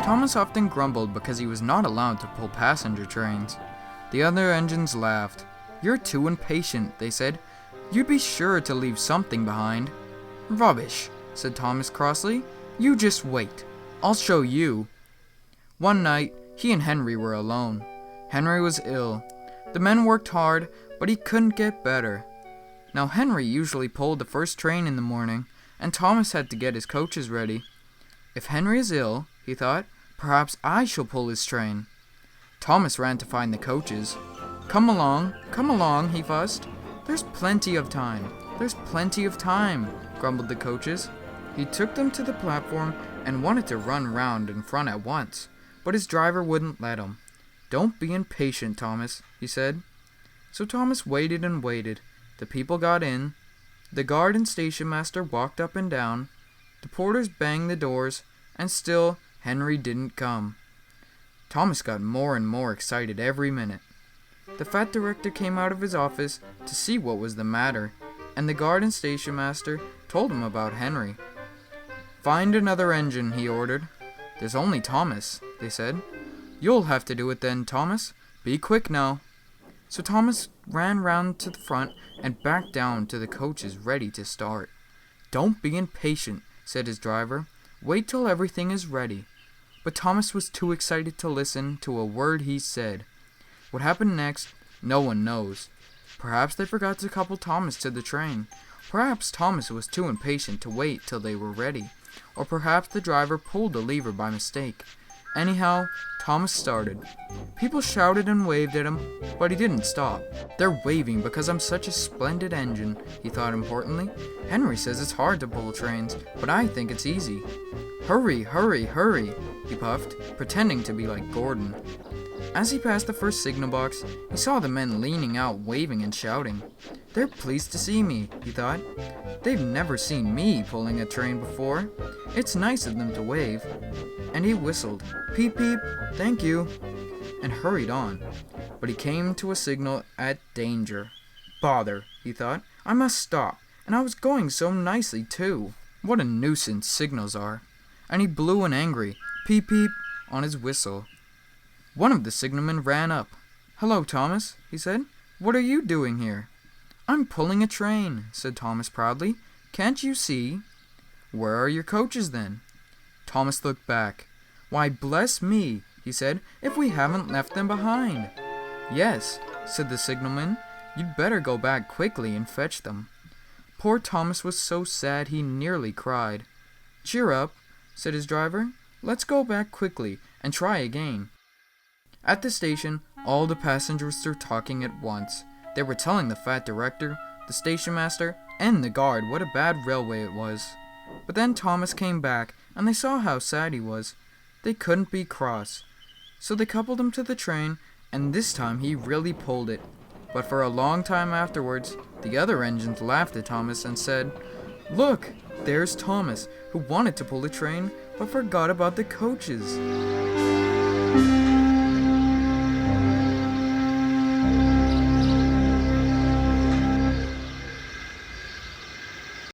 Thomas often grumbled because he was not allowed to pull passenger trains. The other engines laughed. "You're too impatient," they said. "You'd be sure to leave something behind." "Rubbish," said Thomas crossly. "You just wait. I'll show you." One night, he and Henry were alone. Henry was ill. The men worked hard, but he couldn't get better. Now Henry usually pulled the first train in the morning, and Thomas had to get his coaches ready. If Henry is ill, he thought, perhaps I shall pull his train. Thomas ran to find the coaches. Come along, he fussed. There's plenty of time, grumbled the coaches. He took them to the platform and wanted to run round in front at once, but his driver wouldn't let him. "Don't be impatient, Thomas," he said. So Thomas waited and waited. The people got in. The guard and station master walked up and down. The porters banged the doors, and still Henry didn't come. Thomas got more and more excited every minute. The fat director came out of his office to see what was the matter, and the guard and station master told him about Henry. "Find another engine," he ordered. "There's only Thomas," they said. "You'll have to do it then, Thomas. Be quick now." So Thomas ran round to the front and back down to the coaches ready to start. "Don't be impatient," said his driver. "Wait till everything is ready." But Thomas was too excited to listen to a word he said. What happened next, no one knows. Perhaps they forgot to couple Thomas to the train. Perhaps Thomas was too impatient to wait till they were ready. Or perhaps the driver pulled the lever by mistake. Anyhow, Thomas started. People shouted and waved at him, but he didn't stop. "They're waving because I'm such a splendid engine," he thought importantly. "Henry says it's hard to pull trains, but I think it's easy." "Hurry, hurry, hurry," he puffed, pretending to be like Gordon. As he passed the first signal box, he saw the men leaning out, waving and shouting. "They're pleased to see me," he thought. "They've never seen me pulling a train before. It's nice of them to wave." And he whistled, "Peep, peep, thank you," and hurried on. But he came to a signal at danger. "Bother," he thought. "I must stop, and I was going so nicely too. What a nuisance signals are." And he blew an angry "peep, peep" on his whistle. One of the signalmen ran up. "Hello, Thomas," he said. "What are you doing here?" "I'm pulling a train," said Thomas proudly. "Can't you see?" "Where are your coaches then?" Thomas looked back. "Why, bless me," he said, "if we haven't left them behind." "Yes," said the signalman. "You'd better go back quickly and fetch them." Poor Thomas was so sad he nearly cried. "Cheer up," said his driver. "Let's go back quickly and try again." At the station, all the passengers were talking at once. They were telling the fat director, the station master, and the guard what a bad railway it was. But then Thomas came back, and they saw how sad he was. They couldn't be cross. So they coupled him to the train, and this time he really pulled it. But for a long time afterwards, the other engines laughed at Thomas and said, "Look, there's Thomas, who wanted to pull the train, but forgot about the coaches."